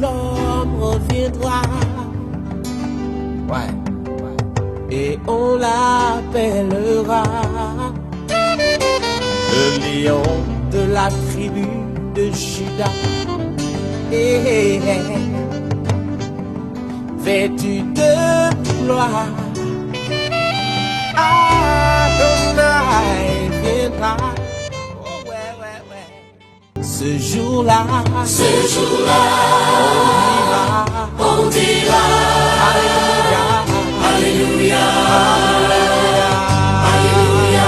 l'homme reviendra. Ouais. Et on l'appellera le lion de la tribu de Juda. Vêtu de gloire, Adonai viendra. Oh, ouais. Ce jour-là, on dira Alléluia, Alléluia, Alléluia,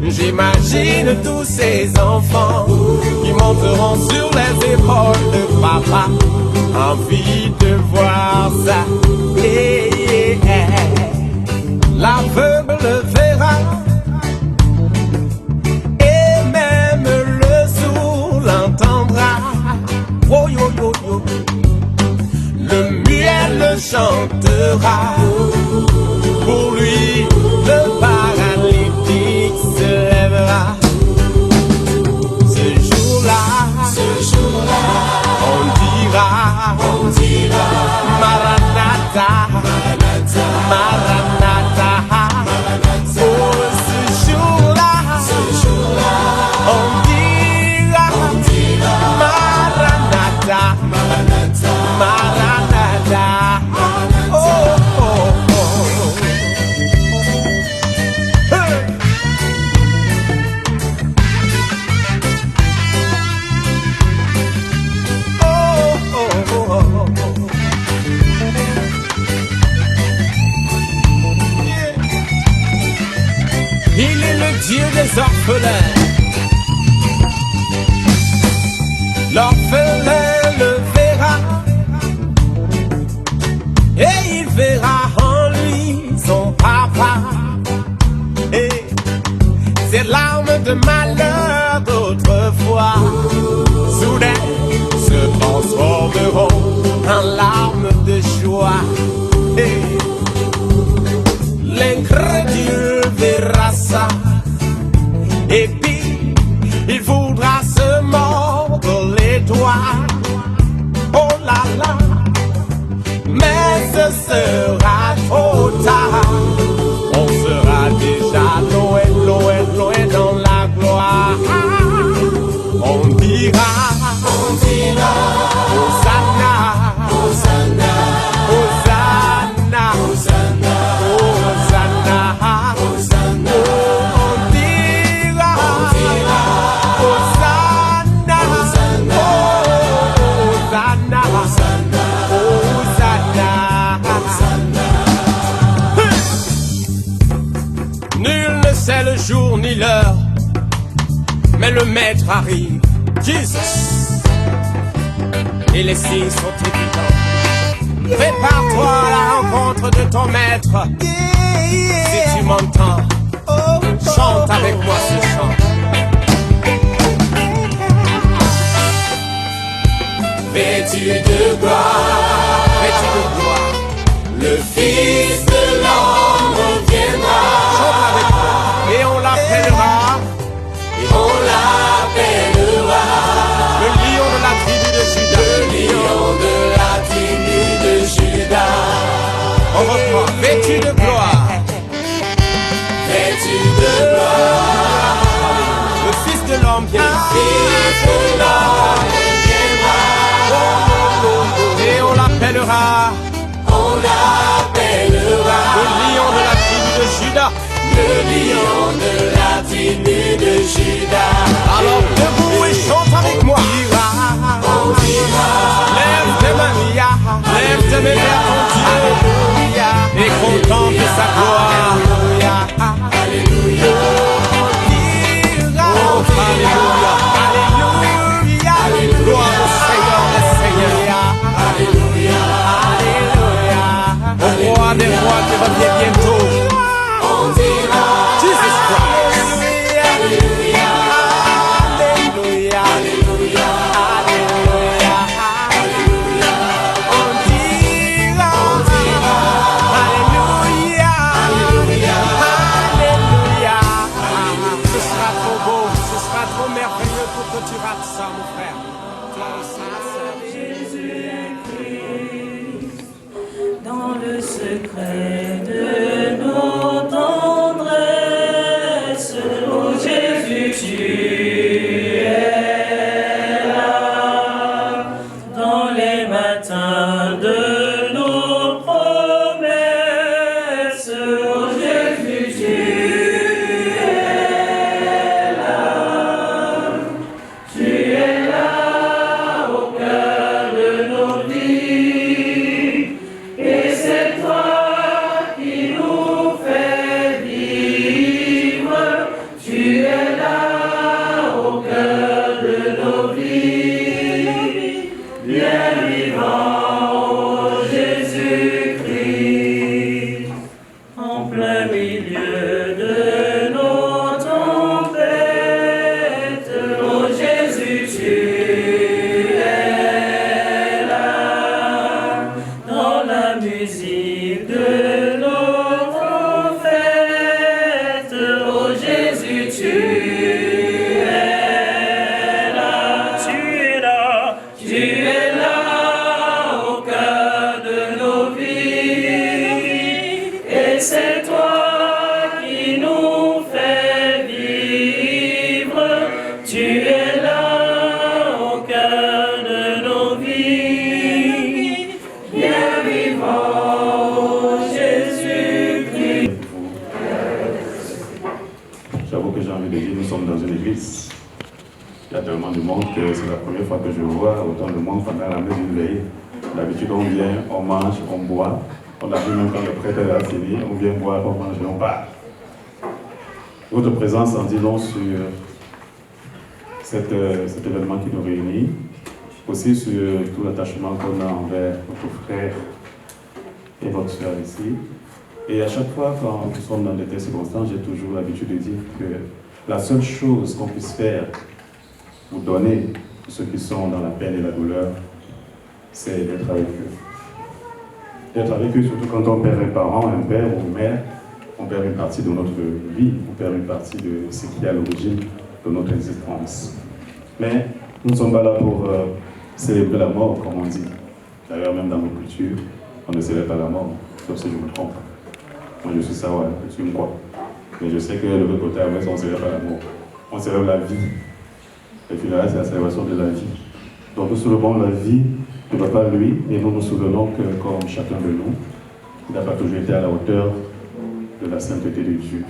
J'imagine tous ces enfants qui monteront sur les épaules de papa. Envie de voir ça. L'aveugle le verra et même le sourd l'entendra. Oh, yo, yo, yo. Le muet le chantera. Pour lui, le paralytique se lèvera. Ce jour-là, on dira Maranatha, Maranatha. Oh, ce jour-là, on dira Maranatha, Maranatha. Oh, oh, oh. Il est le Dieu des orphelins. L'orphelin le verra et il verra en lui son papa. Et ces larmes de malheur d'autrefois soudain se transformeront en larmes de joie. Et l'incrédule verra ça, et puis il voudra se mordre les doigts. Oh là là, mais ce sera trop tard. On sera déjà loin, loin, loin dans la gloire. On dira Hosanna, Hosanna, Hosanna, Hosanna, Hosanna, Hosanna. On dira Hosanna, Hosanna, Hosanna, Hosanna. Nul ne sait le jour ni l'heure Mais le maître arrive, Jesus. Et les signes sont évidents. Prépare-toi à la rencontre de ton maître. Si tu m'entends, chante avec moi ce chant. Vêtu de gloire, le Fils de l'homme reviendra. Chante avec moi. Et on l'appellera, le lion de la tribu de Juda. Le lion de la tribu de Juda. On reprend. Vêtu de gloire, vêtu de gloire, le Fils de l'homme viendra. Le Fils de l'homme viendra. Et on l'appellera, le lion de la tribu de Juda. Le lion de la tribu de Juda. Alors debout et chante avec moi. On dira, lève tes mains, lève tes mains vers ton Dieu, et contemple sa gloire. Alléluia. Oh, alléluia. Alléluia. Alléluia. Gloire au Seigneur des Seigneurs. Alléluia. Alléluia. Au roi des rois qui revient bientôt. On dira, Jesus Christ. Alléluia. Alléluia. Alléluia. Alléluia. Alléluia. On dira, Alléluia. Alléluia. Alléluia. Ce sera trop beau, ce sera trop merveilleux pour que tu rates ça, mon frère. Toi aussi, ma sœur. Jésus est Christ, dans le secret de nos tendresses. Oh Jésus, tu es là, dans les matins de nos promesses. Oh Jésus, tu es là, tu es là au cœur de nos vies, et c'est toi qui nous fais vivre. Tu es là au cœur de nos vies, bien vivant, oh Jésus-Christ, en plein milieu de nos tempêtes. Oh Jésus, tu es là, dans la musique de nos prophètes. Oh Jésus, tu es là, tu es là au cœur de nos vies, et c'est toi qui nous fais vivre. Tu es là au cœur de nos vies, bien vivant, oh Jésus-Christ. J'avoue que j'ai envie de dire, nous sommes dans une église. Il y a tellement de monde que c'est la première fois que je vois autant de monde pendant la messe d'une veille. D'habitude, on vient, on mange, on boit. On a vu même quand le prêtre a fini, on vient boire, on mange et on part. Votre présence en dit long sur cet événement qui nous réunit, aussi sur tout l'attachement qu'on a envers notre frère et votre soeur ici. Et à chaque fois, quand nous sommes dans de telles circonstances, j'ai toujours l'habitude de dire que la seule chose qu'on puisse faire pour donner à ceux qui sont dans la peine et la douleur, c'est d'être avec eux. D'être avec eux, surtout quand on perd un parent, un père ou une mère, on perd une partie de notre vie, on perd une partie de ce qui est à l'origine de notre existence. Mais nous ne sommes pas là pour célébrer la mort, comme on dit. D'ailleurs, même dans nos cultures, on ne célèbre pas la mort, sauf si je me trompe. Moi, je suis ça, ouais, tu me crois. Mais je sais que de l'autre côté, on ne célèbre pas la mort. On célèbre la vie. Et puis là, c'est la célébration de la vie. Donc nous célébrons la vie de Papa lui, et nous nous souvenons que, comme chacun de nous, il n'a pas toujours été à la hauteur de la sainteté de Dieu.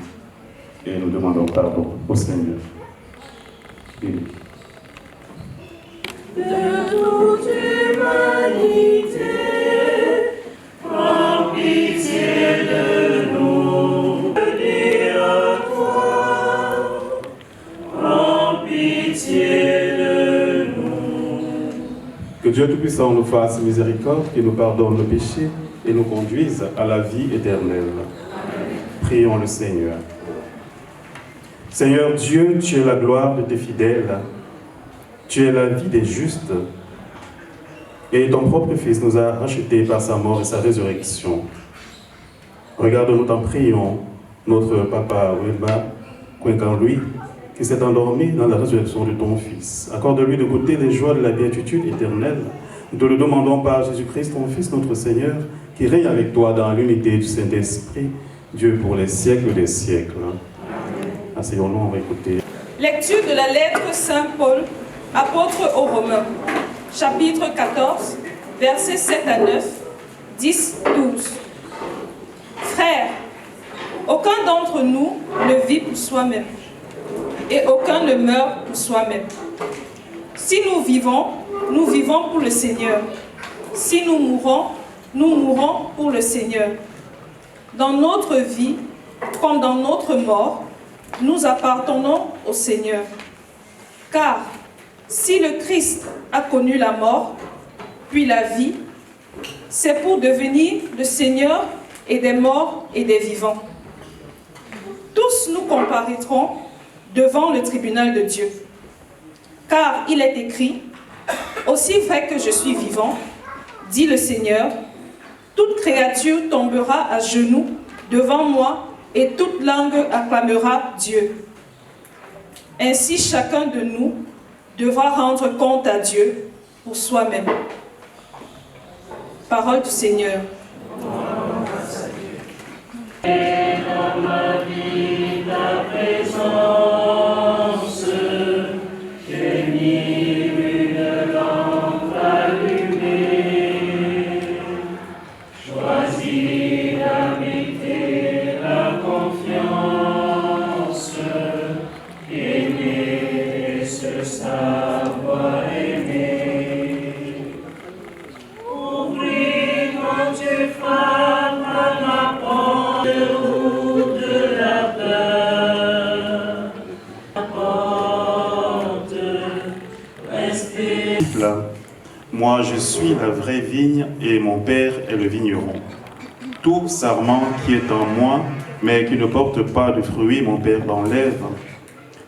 Et nous demandons pardon au Seigneur. Et de toute humanité, prends pitié de nous, dis à toi, prends pitié. Pitié de nous. Que Dieu Tout-Puissant nous fasse miséricorde, qu'il nous pardonne nos péchés et nous conduise à la vie éternelle. Prions le Seigneur. Seigneur Dieu, tu es la gloire de tes fidèles, tu es la vie des justes, et ton propre Fils nous a rachetés par sa mort et sa résurrection. Regarde-nous, t'en prions, notre papa Wilba Kwenkan-Louis, qui s'est endormi dans la résurrection de ton Fils. Accorde-lui de goûter les joies de la béatitude éternelle. Nous te le demandons par Jésus-Christ, ton Fils, notre Seigneur, qui règne avec toi dans l'unité du Saint-Esprit, Dieu pour les siècles des siècles. Asseyons-nous, on va écouter. Lecture de la lettre Saint Paul, apôtre aux Romains, chapitre 14, versets 7 à 9, 10, 12. Frères, aucun d'entre nous ne vit pour soi-même, et aucun ne meurt pour soi-même. Si nous vivons pour le Seigneur. Si nous mourons pour le Seigneur. Dans notre vie, comme dans notre mort, nous appartenons au Seigneur. Car si le Christ a connu la mort, puis la vie, c'est pour devenir le Seigneur et des morts et des vivants. Tous nous comparaîtrons devant le tribunal de Dieu. Car il est écrit, « Aussi vrai que je suis vivant, dit le Seigneur, toute créature tombera à genoux devant moi et toute langue acclamera Dieu. » Ainsi chacun de nous devra rendre compte à Dieu pour soi-même. Parole du Seigneur. Et dans ma vie, ta présence, j'ai mis une lampe allumée, choisi d'habiter la confiance, aimer et se savoir aimer. Ouvrir quand tu frappes à ma porte. Moi, je suis la vraie vigne et mon Père est le vigneron. Tout sarment qui est en moi, mais qui ne porte pas de fruits, mon Père l'enlève.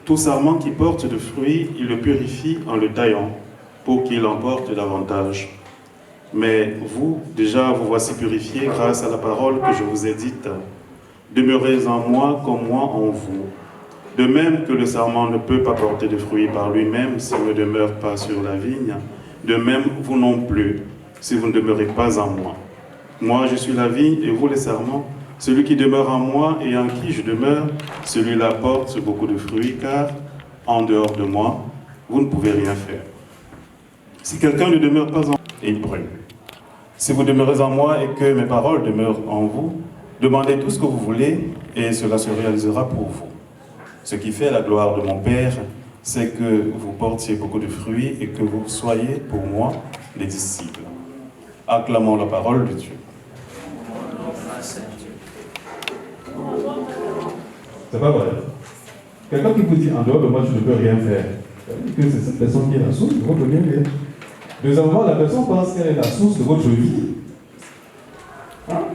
Tout sarment qui porte de fruits, il le purifie en le taillant, pour qu'il en porte davantage. Mais vous, déjà, vous voici purifiés grâce à la parole que je vous ai dite. Demeurez en moi comme moi en vous. De même que le sarment ne peut pas porter de fruits par lui-même s'il ne demeure pas sur la vigne, de même vous non plus, si vous ne demeurez pas en moi. Moi, je suis la vigne et vous les sarments. Celui qui demeure en moi et en qui je demeure, celui-là porte beaucoup de fruits, car en dehors de moi, vous ne pouvez rien faire. Si quelqu'un ne demeure pas en moi, il brûle. Si vous demeurez en moi et que mes paroles demeurent en vous, demandez tout ce que vous voulez et cela se réalisera pour vous. Ce qui fait la gloire de mon Père, c'est que vous portiez beaucoup de fruits et que vous soyez pour moi les disciples. Acclamons la parole de Dieu. C'est pas vrai. Quelqu'un qui vous dit en dehors de moi, je ne peux rien faire. Que c'est cette personne qui est la source de votre bien-être. Deuxièmement, la personne pense qu'elle est la source de votre vie. Hein?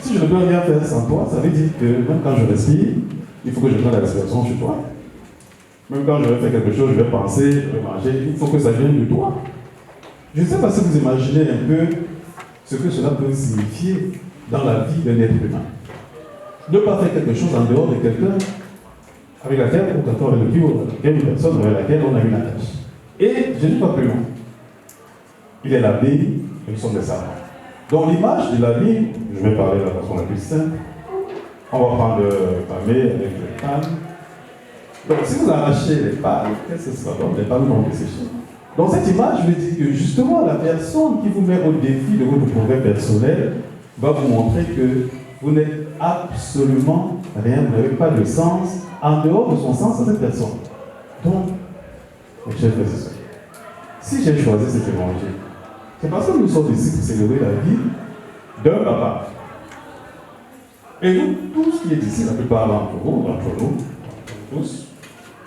Si je ne peux rien faire sans toi, ça veut dire que même quand je respire, il faut que je prenne la respiration chez toi. Même quand je vais faire quelque chose, je vais penser, je vais manger, il faut que ça vienne de toi. Je ne sais pas si vous imaginez un peu ce que cela peut signifier dans la vie d'un être humain. Ne pas faire quelque chose en dehors de quelqu'un avec laquelle, ou quelqu'un avec une personne avec laquelle on a une attache. Et je ne dis pas plus loin. Il est la vigne et nous sommes des sarments. Donc l'image de la vigne, je vais parler de la façon la plus simple. On va prendre le palmier avec les palmes. Donc si vous arrachez les palmes, qu'est-ce que ça donne? Les palmes vont dessécher. Donc cette image veut dire que justement la personne qui vous met au défi de votre progrès personnel va vous montrer que vous n'êtes absolument rien, vous n'avez pas de sens en dehors de son sens à cette personne. Donc, mes chers frères et sœurs, si j'ai choisi cet évangile, c'est parce que nous sommes ici pour célébrer la vie d'un papa. Et nous, tous qui est ici, la plupart d'entre vous, tous,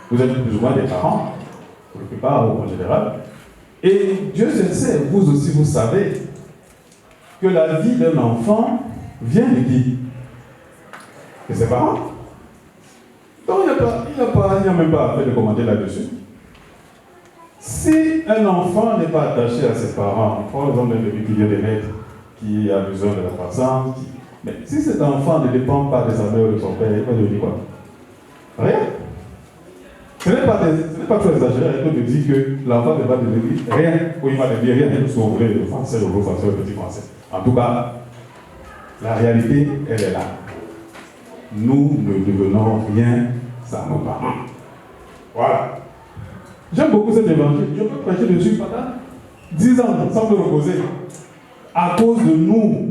vous êtes plus ou moins des parents. pour la plupart en général. Et Dieu seul sait, vous aussi vous savez, que la vie d'un enfant vient de qui? De ses parents. Donc il n'y a même pas à faire de commenter là-dessus. Si un enfant n'est pas attaché à ses parents, par exemple le régulier des maîtres qui a besoin de la croissance, mais si cet enfant ne dépend pas de sa mère ou de son père, il va devenir quoi? Rien. Ce n'est pas trop exagéré de dire que l'enfant ne va devenir rien, ou il va devenir rien, si vous voulez, le français, le gros français, le petit français. En tout cas, la réalité, elle est là. Nous ne devenons rien sans nos parents. Voilà. J'aime beaucoup cet évangile. Je peux prêcher dessus pendant 10 ans sans me reposer. À cause de nous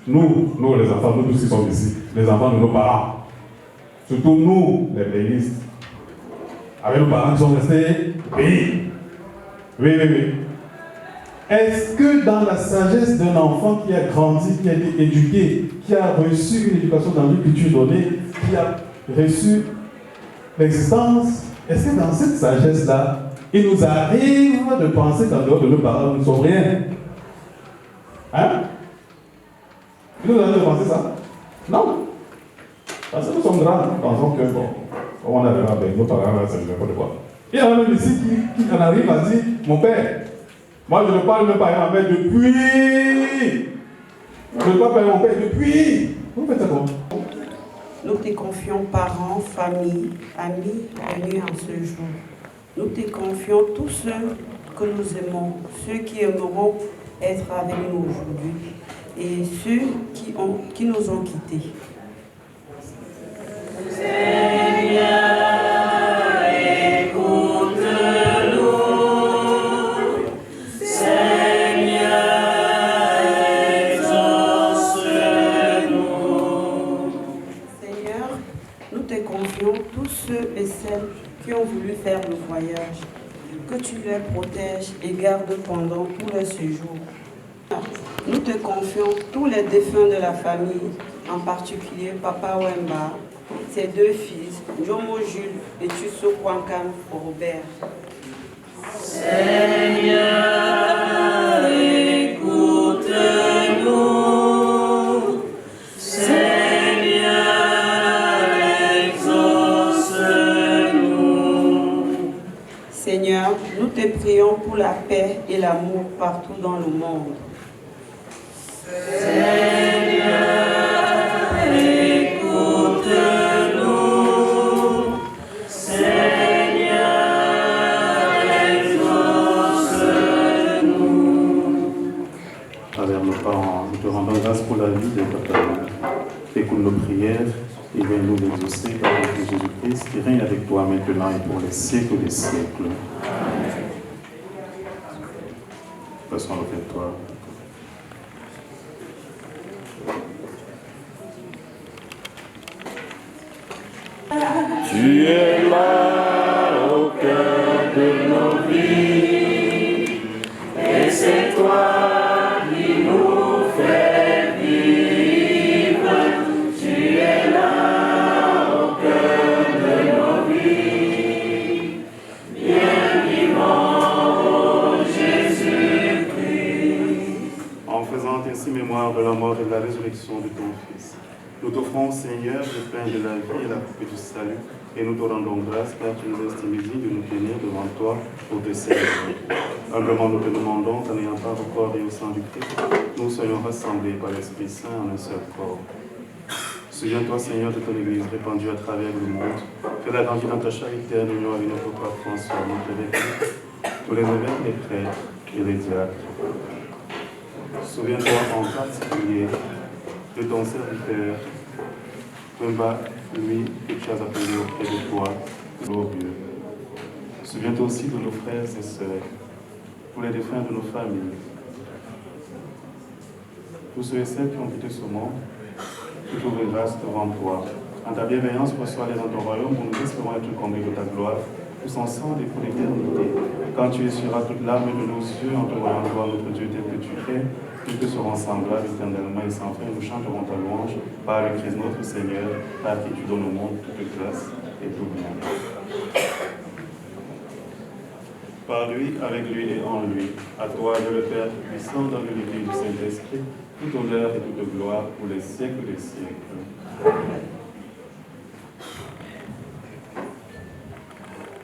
les enfants, nous tous qui sommes ici, les enfants de nos parents. Surtout nous, les payistes. Avec nos parents qui sont restés pays. Oui. Est-ce que dans la sagesse d'un enfant qui a grandi, qui a été éduqué, qui a reçu une éducation dans une culture donnée, qui a reçu l'existence, est-ce que dans cette sagesse-là, il nous arrive de penser qu'en dehors de nos parents, nous ne sommes rien? Hein? Il nous arrive de penser ça? Non. Parce que nous sommes grands, nous pensons que, bon, on arrivera avec nos parents, là, c'est n'importe quoi. Il y en a même ici qui en arrive à dire, mon père, moi je ne parle même pas à ma mère depuis. Je ne parle pas à mon père depuis. Vous faites ça comment? Nous te confions parents, famille, amis venus en ce jour. Nous te confions tous ceux que nous aimons, ceux qui aimeront être avec nous aujourd'hui et ceux qui nous ont quittés. Seigneur, écoute-nous. Seigneur, exauce-nous. Seigneur, nous te confions tous ceux et celles qui ont voulu faire le voyage, que tu les protèges et gardes pendant tout leur séjour. Nous te confions tous les défunts de la famille, en particulier Papa Wemba, ses 2 fils, Jomo Jules et Tusso Kwankam Robert. Seigneur, écoute-nous. Seigneur, exauce-nous. Seigneur, nous te prions pour la paix et l'amour partout dans le monde. Seigneur, écoute-nous. Seigneur, exauce-nous. Travers nos parents, nous te rendons grâce pour la vie de Papa. Écoute nos prières et viens nous exaucer par le Christ Jésus-Christ qui règne avec toi maintenant et pour les siècles des siècles. Passons auprès de toi. Tu es là au cœur de nos vies, et c'est toi qui nous fais vivre. Tu es là au cœur de nos vies, bien vivant, oh Jésus-Christ. En faisant ainsi mémoire de la mort et de la résurrection de ton Fils, nous t'offrons, Seigneur, le pain de la vie et la coupe du salut, et nous te rendons grâce car tu nous estimes dignes de nous tenir devant toi pour te servir. Humblement nous te demandons qu'en n'ayant pas au corps et au sang du Christ, nous soyons rassemblés par l'Esprit Saint en un seul corps. Souviens-toi, Seigneur, de ton Église répandue à travers le monde. Fais-la grandir dans ta charité en union avec notre pape François, notre évêque, tous les évêques, les prêtres et les diacres. Souviens-toi en particulier de ton serviteur, Wemba, lui que tu as appelé auprès de toi, glorieux. Souviens-toi aussi de nos frères et sœurs, tous les défunts de nos familles, tous ceux et celles qui ont quitté ce monde, qui trouvent grâce devant toi. En ta bienveillance, reçois-les dans ton royaume où nous espérons être comblés de ta gloire, tous ensemble et pour l'éternité. Quand tu essuieras toute larme de nos yeux en te voyant gloire, notre Dieu, tel que tu es, nous te serons semblables éternellement et sans fin. Nous chanterons ta louange par le Christ notre Seigneur, par qui tu donnes au monde toute grâce et tout bien. par lui, avec lui et en lui. À toi, Dieu le Père puissant, dans l'unité du Saint-Esprit, toute honneur et toute gloire pour les siècles des siècles.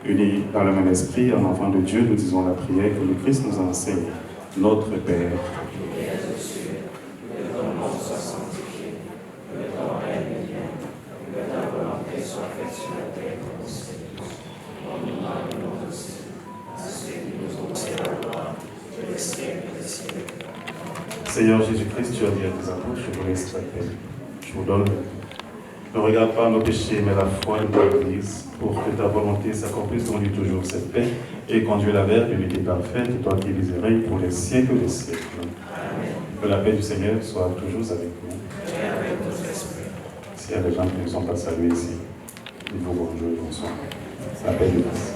Unis dans le même esprit, en enfant de Dieu, nous disons la prière que le Christ nous enseigne. Notre Père, Seigneur Jésus-Christ, tu as dit à tes apôtres, je vous laisse la paix, je vous donne la paix. Ne regarde pas nos péchés, mais la foi de ton Église, pour que ta volonté s'accomplisse, conduis toujours cette paix et conduis la vers l'unité parfaite, toi qui vis et règnes pour les siècles des siècles. Amen. Que la paix du Seigneur soit toujours avec nous. S'il y a des gens qui ne sont pas salués ici, il faut bonjour et bonsoir. La paix de Christ.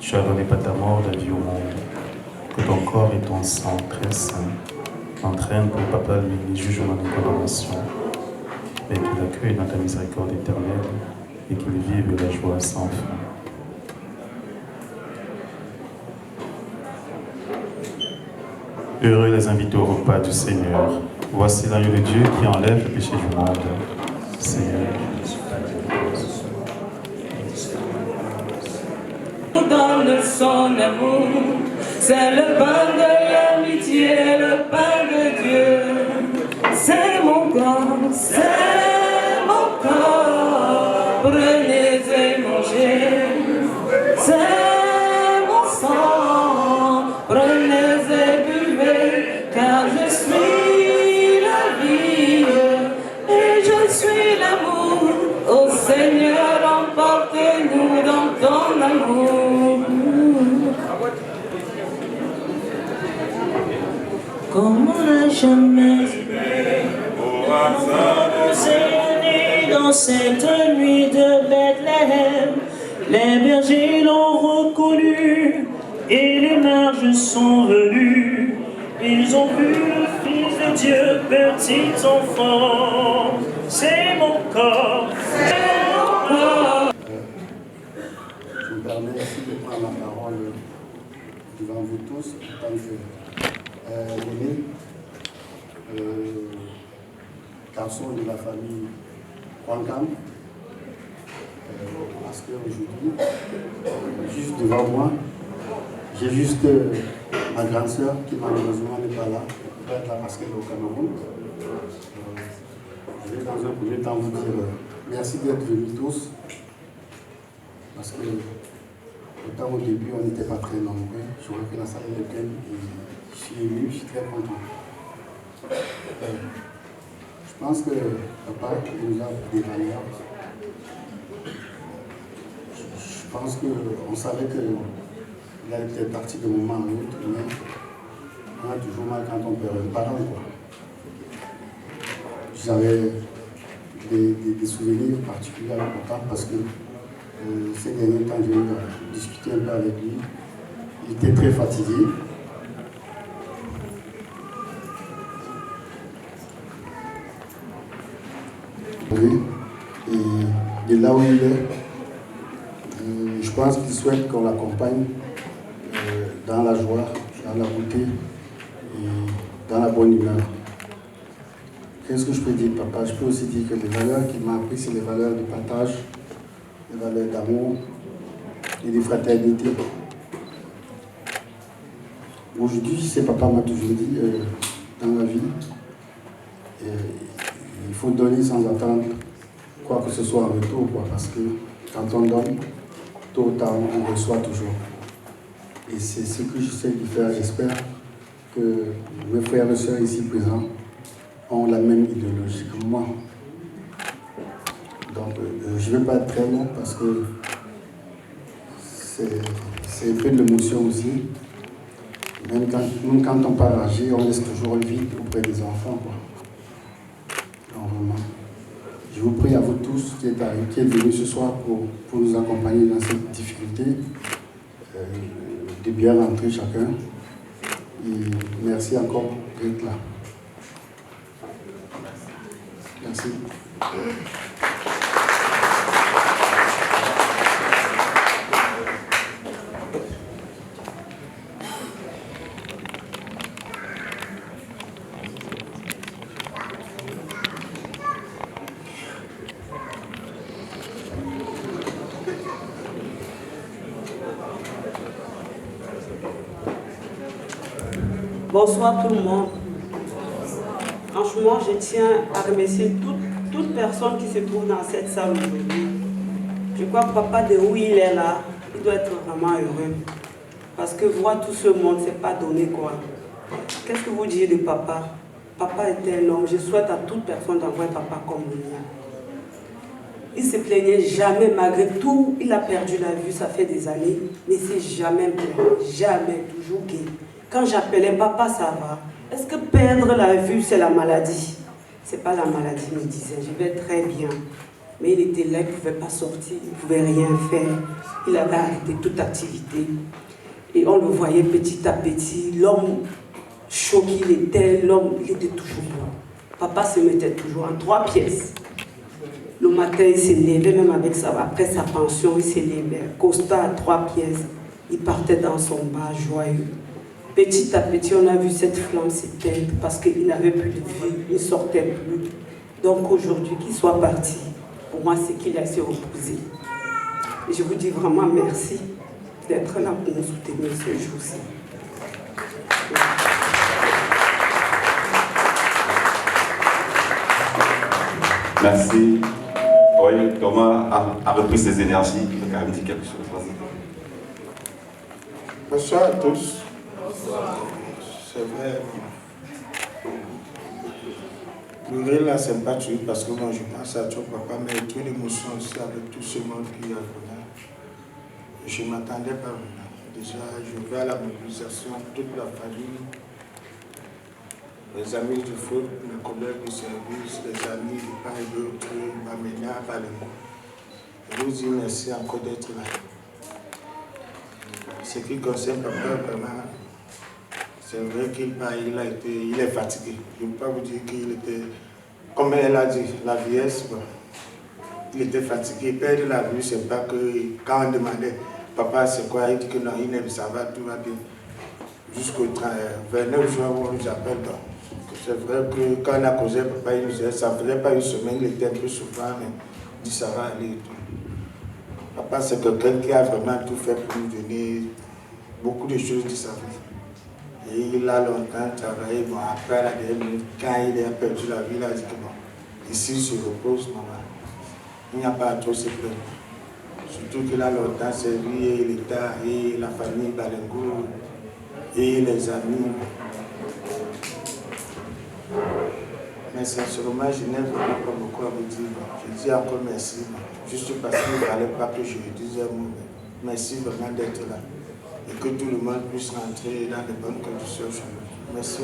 Tu as donné par ta mort la vie au monde, que ton corps et ton sang très saint entraînent pour papa lui les jugements de condamnation, mais qu'il accueille dans ta miséricorde éternelle et qu'il vive la joie sans fin. Heureux les invités au repas du Seigneur. Voici l'agneau de Dieu qui enlève le péché du monde. Seigneur. Donne son amour, c'est le pain de l'amitié, le pain de Dieu. C'est mon corps, prenez et mangez. C'est mon sang, prenez et buvez, car je suis la vie et je suis l'amour. Ô Seigneur, emporte-nous dans ton amour. Comme on n'a jamais aimé, nous est né dans cette nuit de Bethléem. Les bergers l'ont reconnu et les mages sont venus. Ils ont vu le Fils de Dieu, petit enfant. C'est mon corps, c'est mon corps. Je me permets ici de prendre la parole devant vous tous en tant que l'aîné, garçon de la famille Kwankam, parce qu'aujourd'hui, juste devant moi, j'ai juste ma grande sœur qui malheureusement n'est pas là, elle peut être là parce qu'elle est au Cameroun. Je vais dans un premier temps vous dire merci d'être venus tous, parce que autant au début on n'était pas très nombreux, je vois que la salle est pleine et je suis ému, je suis très content. Je pense que papa nous a des valeurs. Je pense qu'on savait qu'il allait parti de moment à l'autre, mais on a toujours mal quand on perd un parent. J'avais des souvenirs particuliers avec papa parce que ces derniers temps, j'ai discuté un peu avec lui. Il était très fatigué. Et de là où il est, Je pense qu'il souhaite qu'on l'accompagne dans la joie, dans la beauté et dans la bonne humeur. Qu'est-ce que je peux dire, papa? Je peux aussi dire que les valeurs qu'il m'a apprises, c'est les valeurs de partage, les valeurs d'amour et de fraternité. Aujourd'hui, c'est papa m'a toujours dit, dans la vie, il faut donner sans attendre quoi que ce soit en retour, parce que quand on donne, tôt ou tard, on reçoit toujours. Et c'est ce que j'essaie de faire. J'espère que mes frères et sœurs ici présents ont la même idéologie que moi. Donc, je ne vais pas être très long parce que c'est un peu de l'émotion aussi. Même quand on part âgé, on laisse toujours le vide auprès des enfants, quoi. Donc, vraiment, je vous prie à vous tous qui êtes venus ce soir pour nous accompagner dans cette difficulté, de bien rentrer chacun. Et merci encore d'être là. Merci. Bonsoir tout le monde. Franchement, je tiens à remercier toute personne qui se trouve dans cette salle aujourd'hui. Je crois que papa, de où il est là, il doit être vraiment heureux. Parce que voir tout ce monde, c'est pas donné quoi. Qu'est-ce que vous dites de papa? Papa était un homme. Je souhaite à toute personne d'avoir papa comme le mien. Il ne se plaignait jamais, malgré tout. Il a perdu la vue, ça fait des années. Mais c'est jamais plaint. Jamais, toujours gai. Quand j'appelais papa, ça va. Est-ce que perdre la vue, c'est la maladie? C'est pas la maladie, il me disait. Je vais très bien. Mais il était là, il ne pouvait pas sortir, il ne pouvait rien faire. Il avait arrêté toute activité. Et on le voyait petit à petit. L'homme chaud qu'il était, l'homme, il était toujours bon. Papa se mettait toujours en 3 pièces. Le matin, il se levait, même avec ça, après sa pension, il se levait. Costa à 3 pièces. Il partait dans son bar joyeux. Petit à petit, on a vu cette flamme s'éteindre parce qu'il n'avait plus de vie, il ne sortait plus. Donc aujourd'hui, qu'il soit parti, pour moi, c'est qu'il a se reposer. Et je vous dis vraiment merci d'être là pour nous soutenir ce jour-ci. Merci. Oui, Thomas a repris ses énergies. Il veut quand même dire quelque chose. Bonsoir à tous. C'est vrai. Pleurer là, c'est pas tout parce que moi je pense à toi, papa, mais trop d'émotion aussi avec tout ce monde qui a venu. Je ne m'attendais pas vraiment. Déjà, je vais à la mobilisation, toute la famille, les amis du foot, mes collègues du service, les amis de part et d'autre, m'amener à Balengo. Je vous dis merci encore d'être là. Ce qui concerne papa, vraiment, c'est vrai qu'il est fatigué. Je ne peux pas vous dire qu'il était, comme elle a dit, la vieillesse, bon, il était fatigué. Perdre la vue, c'est pas que quand on demandait, papa c'est quoi, il dit que non, ça va, tout va bien. Jusqu'au 29 juin, on nous appelle. C'est vrai que quand on a causé, papa, il nous disait, ça ne faisait pas une semaine, il était un peu souffrant, mais il dit ça va aller et tout. Papa, c'est quelqu'un qui a vraiment tout fait pour nous donner beaucoup de choses de sa vie. Et il a longtemps travaillé, bon, après la dernière minute, quand il a perdu la vie, il a dit que bon, ici je repose, maman. Il n'y a pas à trop se plaindre. Surtout qu'il a longtemps servi et l'État et la famille Balengo et les amis. Mais sincèrement, je n'ai vraiment pas beaucoup à vous dire. Je dis encore merci, juste parce qu'il ne fallait pas que je le dise un mot. Merci vraiment d'être là. Et que tout le monde puisse rentrer dans de bonnes conditions chez nous. Merci.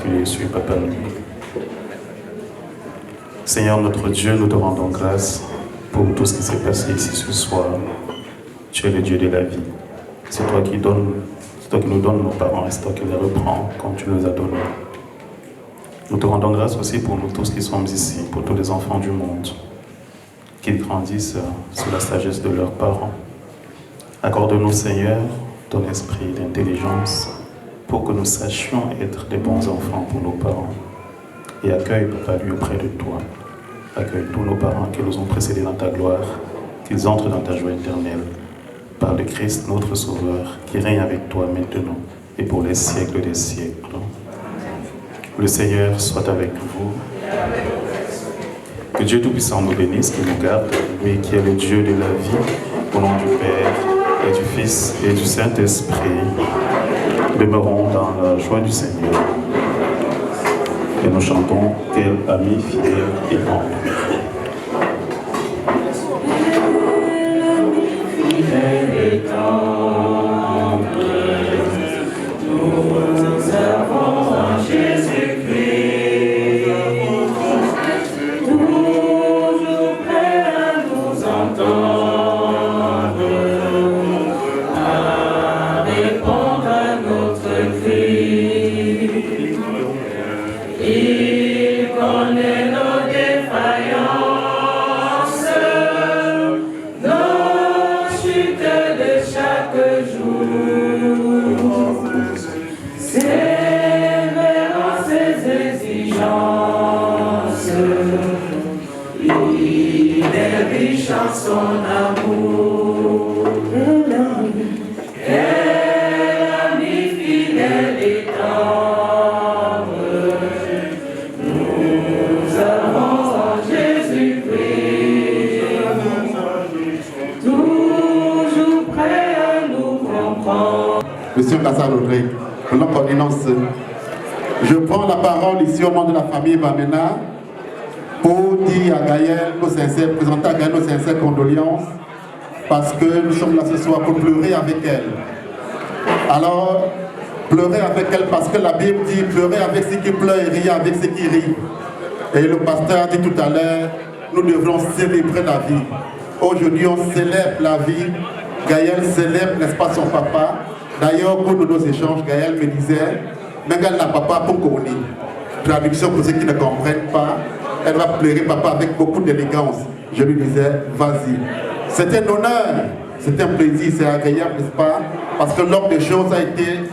Je suis Papa. Seigneur notre Dieu, nous te rendons grâce pour tout ce qui s'est passé ici ce soir. Tu es le Dieu de la vie. C'est toi qui donnes, c'est toi qui nous donnes nos parents et c'est toi qui les reprends comme tu nous as donnés. Nous te rendons grâce aussi pour nous tous qui sommes ici, pour tous les enfants du monde, qu'ils grandissent sous la sagesse de leurs parents. Accorde-nous, Seigneur, ton esprit d'intelligence pour que nous sachions être des bons enfants pour nos parents. Et accueille, Papa, lui auprès de toi. Accueille tous nos parents qui nous ont précédés dans ta gloire, qu'ils entrent dans ta joie éternelle. Par le Christ, notre Sauveur, qui règne avec toi maintenant et pour les siècles des siècles. Le Seigneur soit avec vous. Que Dieu Tout-Puissant nous bénisse, qu'il nous garde, lui qui est le Dieu de la vie, au nom du Père et du Fils et du Saint-Esprit. Demeurons dans la joie du Seigneur. Et nous chantons « Quel ami fidèle et humble ». Monsieur Kassar-Rodrigue, pour notre ordonnance, je prends la parole ici au nom de la famille Bamena pour dire à Gaël nos sincères, présenter à Gaël nos sincères condoléances parce que nous sommes là ce soir pour pleurer avec elle. Alors, pleurer avec elle parce que la Bible dit pleurer avec ceux qui pleurent et rire avec ceux qui rient. Et le pasteur a dit tout à l'heure, nous devrons célébrer la vie. Aujourd'hui, on célèbre la vie. Gaël célèbre, n'est-ce pas, son papa. D'ailleurs, au cours de nos échanges, Gaël me disait, Mengal n'a papa pour Koni. Traduction pour ceux qui ne comprennent pas. Elle va pleurer papa avec beaucoup d'élégance. Je lui disais, vas-y. C'est un honneur, c'est un plaisir, c'est agréable, n'est-ce pas? Parce que l'ordre des choses a été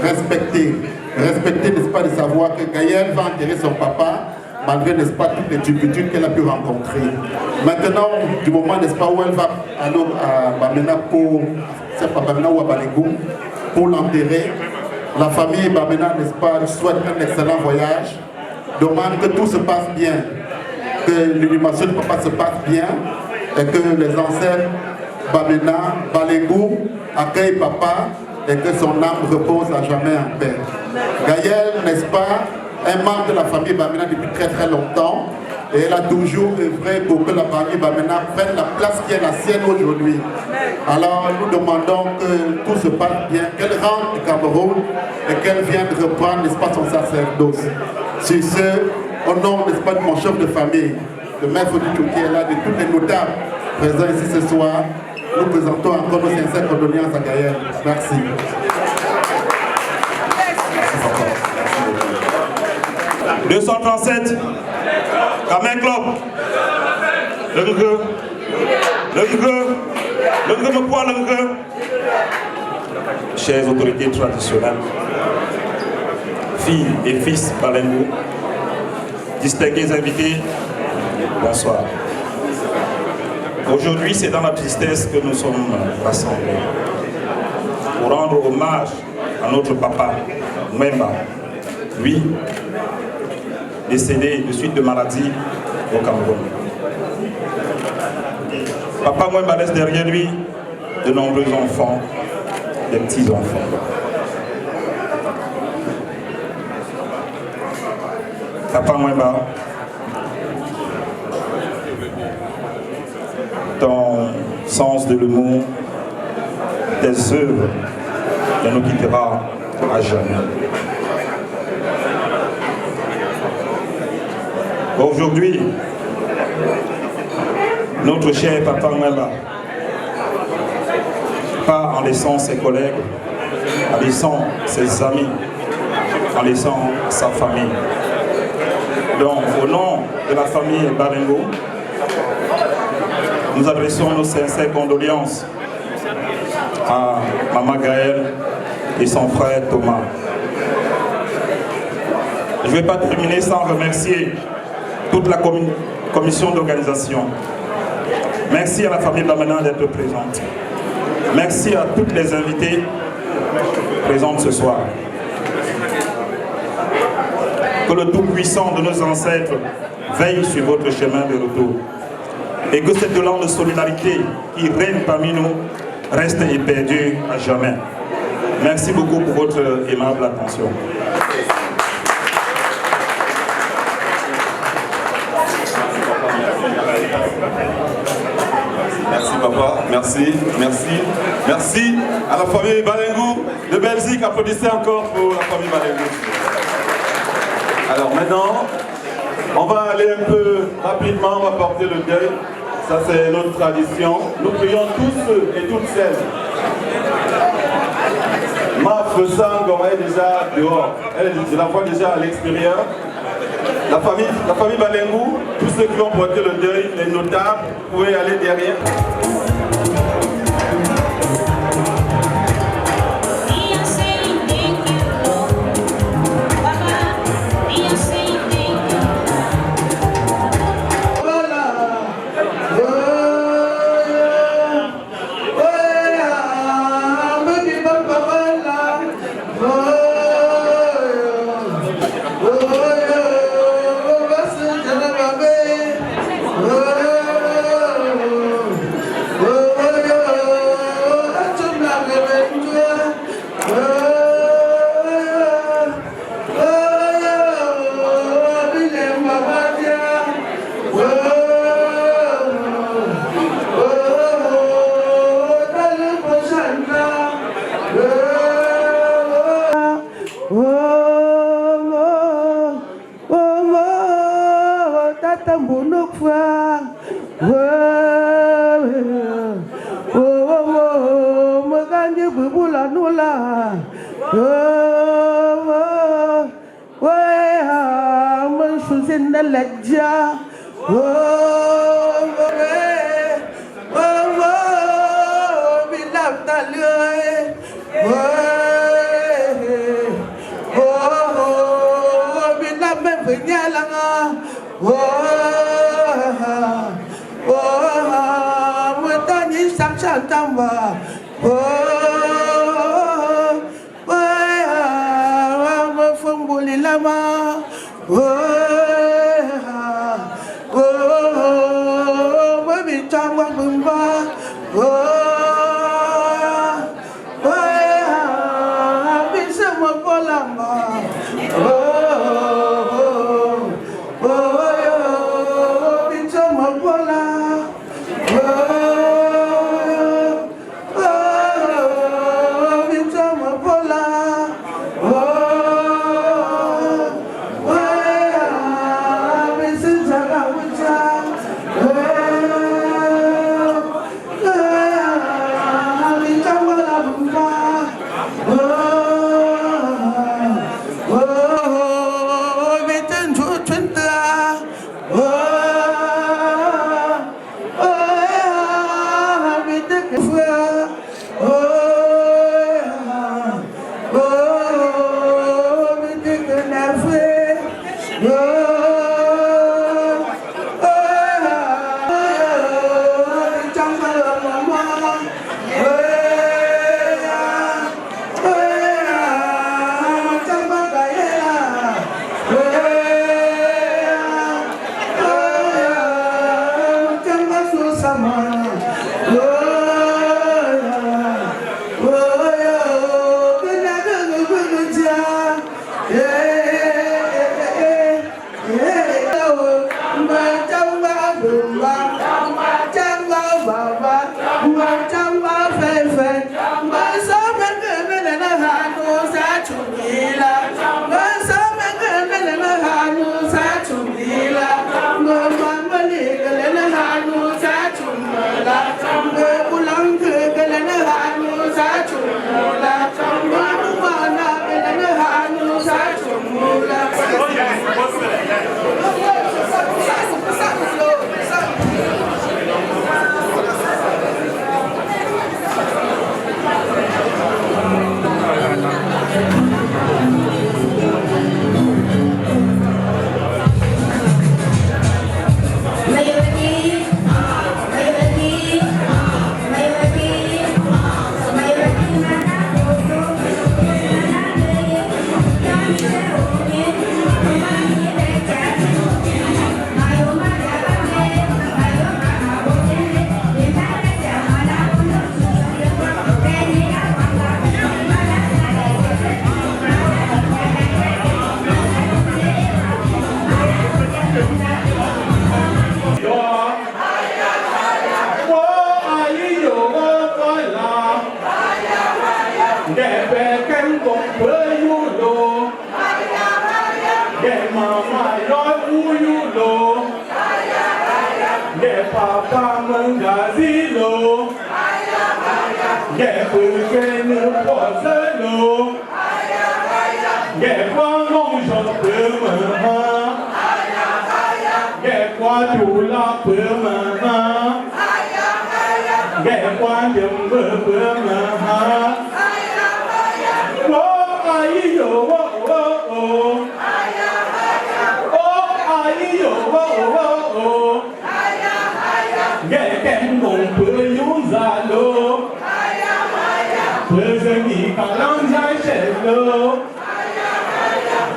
respecté. Respecté, n'est-ce pas, de savoir que Gaël va enterrer son papa, malgré, n'est-ce pas, toutes les turpitudes qu'elle a pu rencontrer. Maintenant, du moment, n'est-ce pas, où elle va aller à Bamena ou à Balégou pour l'enterrer, la famille Bamena, n'est-ce pas, souhaite un excellent voyage, demande que tout se passe bien, que l'inhumation de papa se passe bien, et que les ancêtres Bamena, Balégou accueillent papa et que son âme repose à jamais en paix. Gaël, n'est-ce pas, un membre de la famille Bamena depuis très très longtemps, et elle a toujours œuvré pour que la famille Bamena prenne la place qui est la sienne aujourd'hui. Alors nous demandons que tout se passe bien, qu'elle rentre du Cameroun et qu'elle vienne reprendre, n'est-ce pas, son sacerdoce. Sur ce, au nom, n'est-ce pas, de mon chef de famille, de Maître Dutou qui est là, de tous les notables présents ici ce soir, nous présentons encore nos sincères condoléances à Gaël. Merci. 237, Kamen Club, le me poids, chères autorités traditionnelles, filles et fils Balengo, distingués invités, bonsoir. Aujourd'hui, c'est dans la tristesse que nous sommes rassemblés pour rendre hommage à notre papa, Mwemba, lui, décédé de suite de maladie au Cameroun. Papa Mwemba laisse derrière lui de nombreux enfants, des petits-enfants. Papa Mwemba, ton sens de l'humour, tes œuvres ne nous quittera à jamais. Aujourd'hui, notre cher Papa Mwemba part en laissant ses collègues, en laissant ses amis, en laissant sa famille. Donc, au nom de la famille Balengo, nous adressons nos sincères condoléances à Maman Gaëlle et son frère Thomas. Je ne vais pas terminer sans remercier toute la commission d'organisation. Merci à la famille Bamena d'être présente. Merci à toutes les invités présentes ce soir. Que le Tout-Puissant de nos ancêtres veille sur votre chemin de retour. Et que cette élan de solidarité qui règne parmi nous reste éperdue à jamais. Merci beaucoup pour votre aimable attention. Merci papa, merci, merci, merci à la famille Balengou de Belgique. Applaudissez encore pour la famille Balengou. Alors maintenant, on va aller un peu rapidement, on va porter le deuil. Ça c'est notre tradition. Nous prions tous ceux et toutes celles. Ma Fesangora est déjà dehors. Je la vois déjà à l'extérieur. La famille Balengou, tous ceux qui vont porter le deuil, les notables, vous pouvez aller derrière. Papa Mangazilo, get Pulken Pozzolo, get one long shot Permana, get Quadula Permana, get one younger Permana. Oh, ayo, oh, get them going to use a low. Person he can't share low.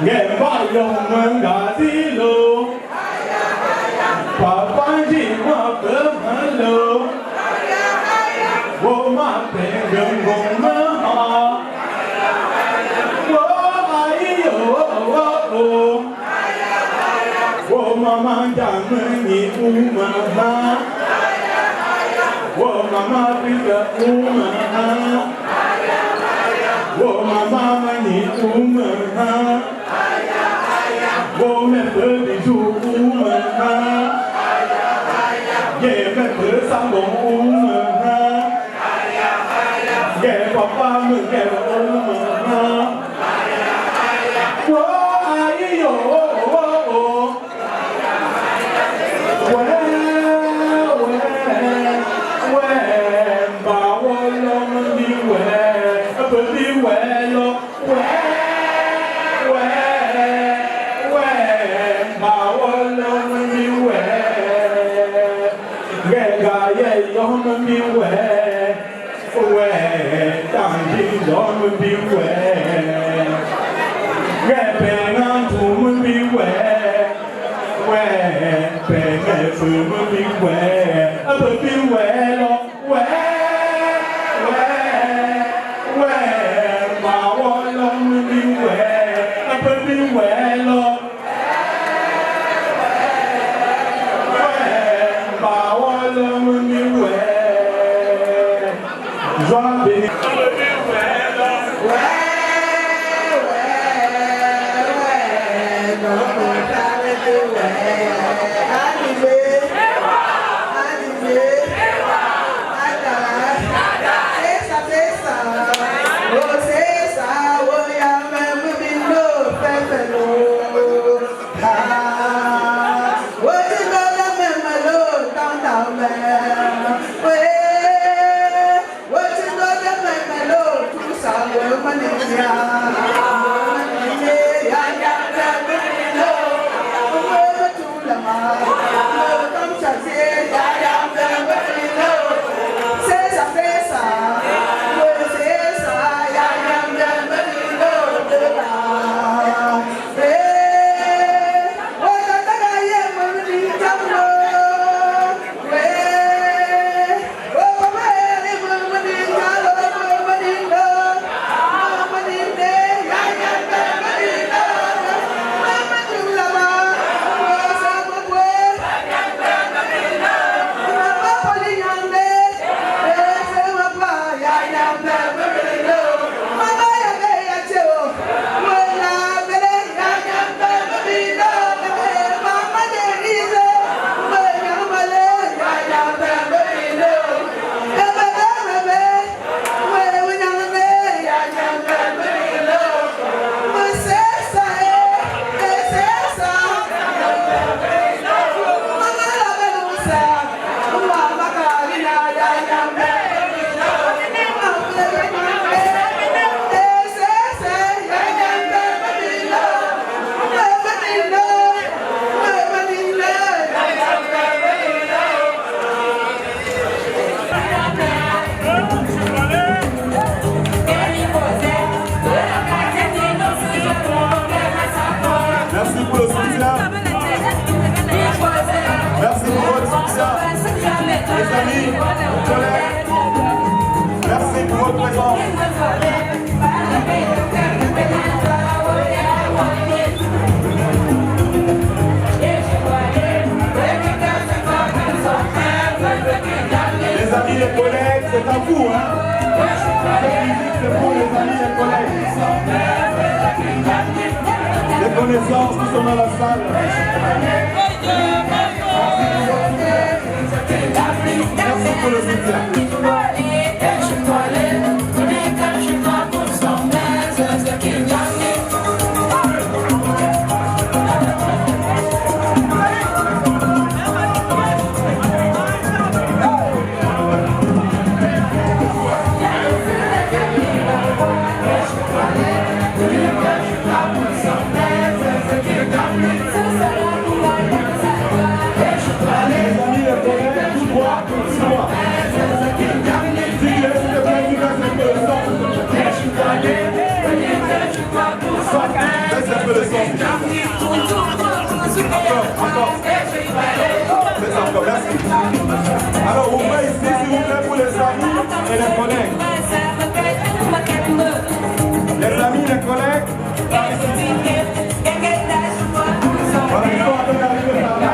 Get by your mangazilo. Papa Jima Permalo. Woman Penguin Woman. Oh, Mama, Damani, Mama. Oh, Mama, Pita, Mama. Oh, Mama, Mani, Mama. Oh, me baby, Mama. Yeah, me baby, Mama. Yeah, Papa, me get Mama. Yes, reconnaissance qui sont dans la salle. Merci pour le soutien. Alors, on va ici, s'il vous plaît, pour les amis et les collègues. Les amis, les collègues, par ici. Voilà, ils sont en train d'arriver par là.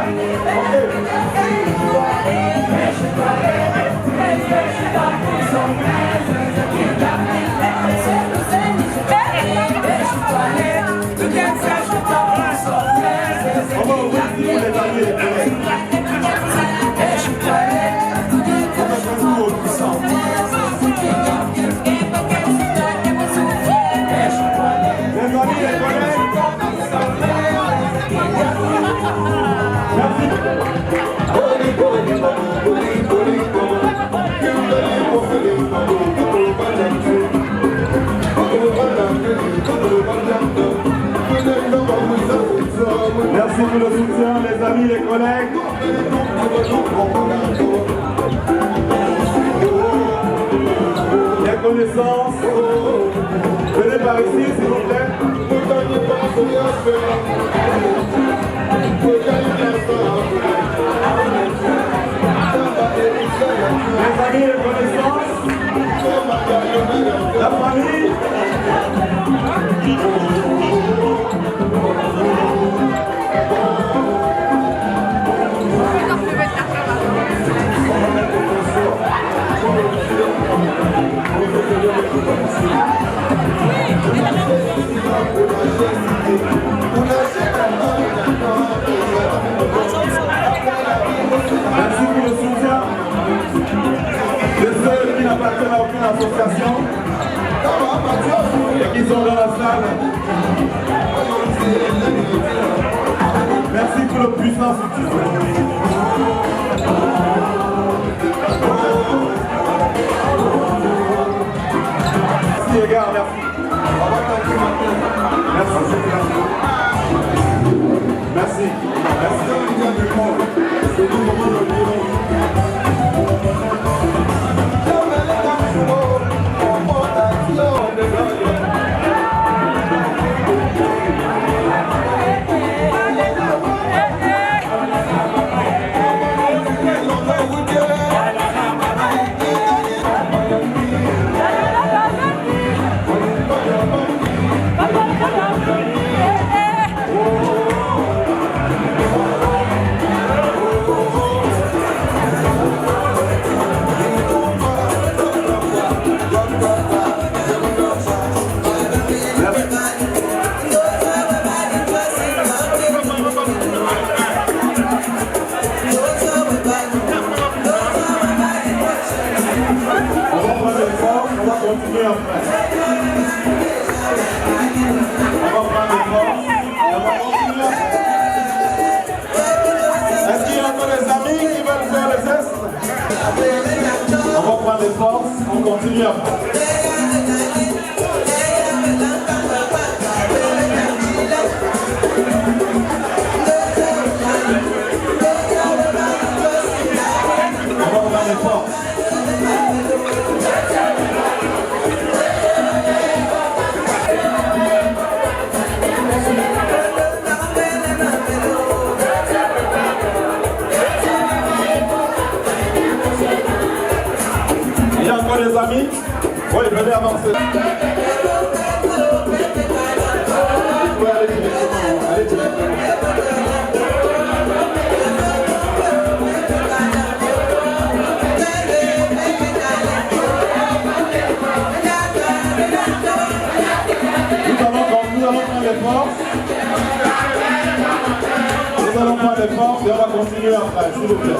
On va ouvrir ici pour les amis et les collègues. Merci pour le soutien, les amis, les collègues. Les connaissances. Venez par ici, s'il vous plaît. Les amis, les connaissances. La famille. Merci pour le soutien de ceux qui n'appartiennent à aucune association et qui sont dans la salle. Merci pour le puissant soutien. Merci les gars, merci. Merci. Est-ce qu'il y a encore des amis qui veulent faire le geste? On va prendre les forces, on continue après. On va prendre les forces. Il y a encore des amis? Oui, venez avancer. Oui, allez directement. Allez directement. Nous allons prendre les forces. allons prendre des forces et on va continuer après, s'il vous plaît.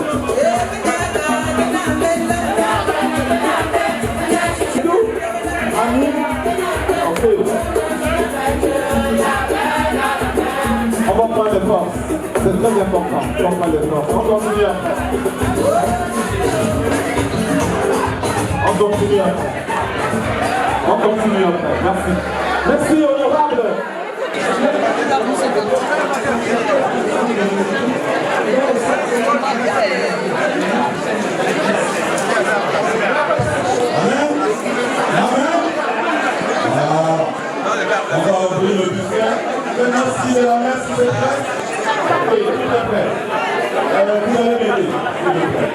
Ok. On va prendre des forces. C'est très important. On va prendre des forces. On continue après. On continue après. On continue après. Merci. Merci, honorable. On va ouvrir le buffet. Merci de la main, s'il vous plaît. Oui, s'il vous plaît. Vous allez m'aider, s'il vous plaît.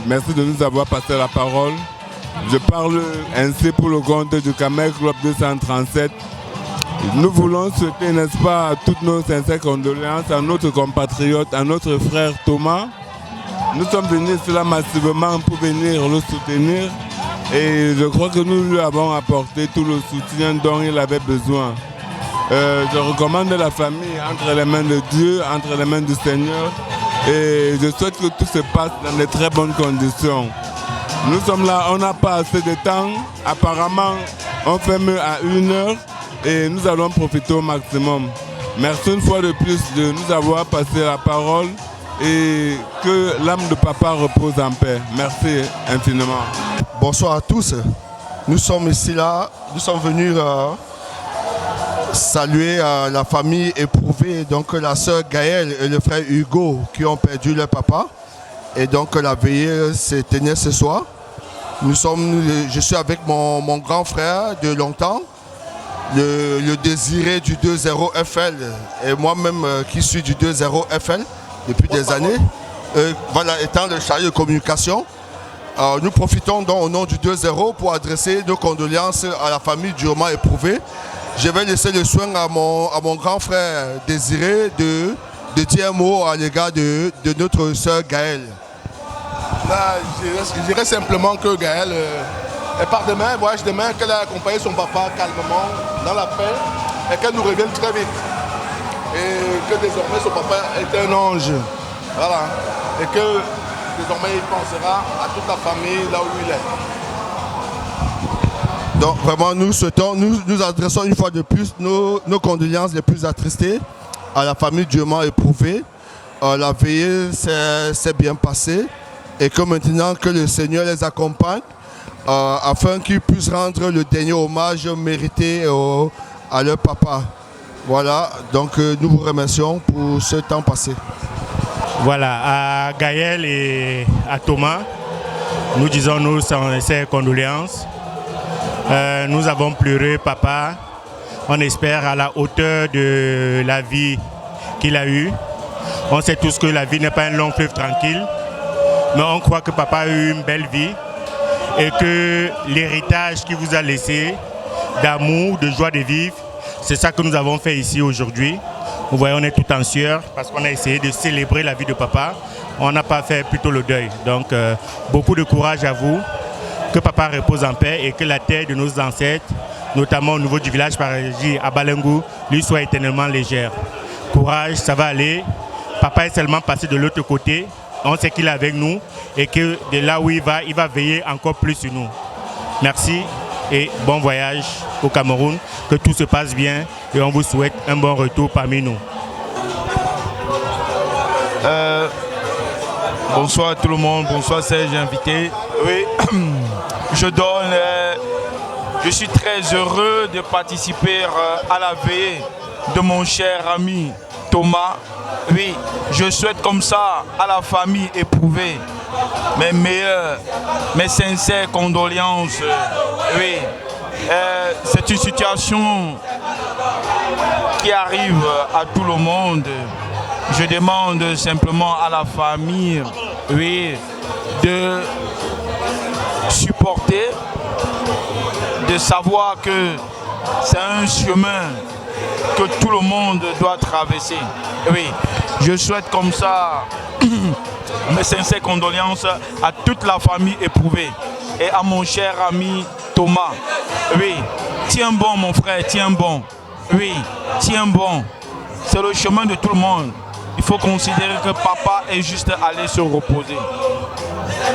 Merci de nous avoir passé la parole. Je parle ainsi pour le compte du Camel Club 237. Nous voulons souhaiter, n'est-ce pas, toutes nos sincères condoléances à notre compatriote, à notre frère Thomas. Nous sommes venus là massivement pour venir le soutenir et je crois que nous lui avons apporté tout le soutien dont il avait besoin. Je recommande la famille entre les mains de Dieu, entre les mains du Seigneur. Et je souhaite que tout se passe dans de très bonnes conditions. Nous sommes là, on n'a pas assez de temps. Apparemment, on ferme à 1h et nous allons profiter au maximum. Merci une fois de plus de nous avoir passé la parole et que l'âme de papa repose en paix. Merci infiniment. Bonsoir à tous. Nous sommes ici là, nous sommes venus saluer la famille éprouvée, donc la sœur Gaëlle et le frère Hugo qui ont perdu leur papa. Et donc la veillée s'est tenue ce soir. Je suis avec mon grand frère de longtemps, le désiré du 2-0 FL et moi-même qui suis du 2-0 FL depuis des années. Voilà, étant le chargé de communication, nous profitons donc au nom du 2-0 pour adresser nos condoléances à la famille durement éprouvée. Je vais laisser le soin à mon grand frère désiré de dire un mot à l'égard de notre sœur Gaëlle. Là, je dirais simplement que Gaëlle elle part demain, voyage demain, qu'elle a accompagné son papa calmement, dans la paix, et qu'elle nous revienne très vite. Et que désormais son papa est un ange. Voilà. Et que désormais il pensera à toute la famille là où il est. Donc vraiment nous adressons une fois de plus nos condoléances les plus attristées à la famille durement éprouvée. La veillée s'est bien passée et que maintenant que le Seigneur les accompagne afin qu'ils puissent rendre le dernier hommage mérité à leur papa. Voilà, donc nous vous remercions pour ce temps passé. Voilà, à Gaëlle et à Thomas, nous disons nos sincères condoléances. Nous avons pleuré papa, on espère à la hauteur de la vie qu'il a eue. On sait tous que la vie n'est pas un long fleuve tranquille, mais on croit que papa a eu une belle vie et que l'héritage qu'il vous a laissé d'amour, de joie de vivre, c'est ça que nous avons fait ici aujourd'hui. Vous voyez, on est tout en sueur parce qu'on a essayé de célébrer la vie de papa. On n'a pas fait plutôt le deuil. Donc, beaucoup de courage à vous. Que papa repose en paix et que la terre de nos ancêtres, notamment au niveau du village paradis à Balengu, lui soit éternellement légère. Courage, ça va aller. Papa est seulement passé de l'autre côté. On sait qu'il est avec nous et que de là où il va veiller encore plus sur nous. Merci et bon voyage au Cameroun. Que tout se passe bien et on vous souhaite un bon retour parmi nous. Bonsoir à tout le monde, bonsoir Serge invité. Oui, je suis très heureux de participer à la veillée de mon cher ami Thomas. Oui, je souhaite comme ça à la famille éprouvée mes sincères condoléances. Oui, c'est une situation qui arrive à tout le monde. Je demande simplement à la famille, oui, de supporter, de savoir que c'est un chemin que tout le monde doit traverser. Oui, je souhaite comme ça mes sincères condoléances à toute la famille éprouvée et à mon cher ami Thomas. Oui, tiens bon mon frère, tiens bon. Oui, tiens bon. C'est le chemin de tout le monde. Il faut considérer que papa est juste allé se reposer.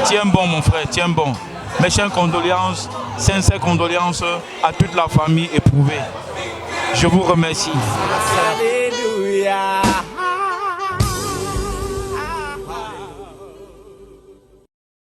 Tiens bon mon frère, tiens bon. Mes chères condoléances, sincères condoléances à toute la famille éprouvée. Je vous remercie. Alléluia.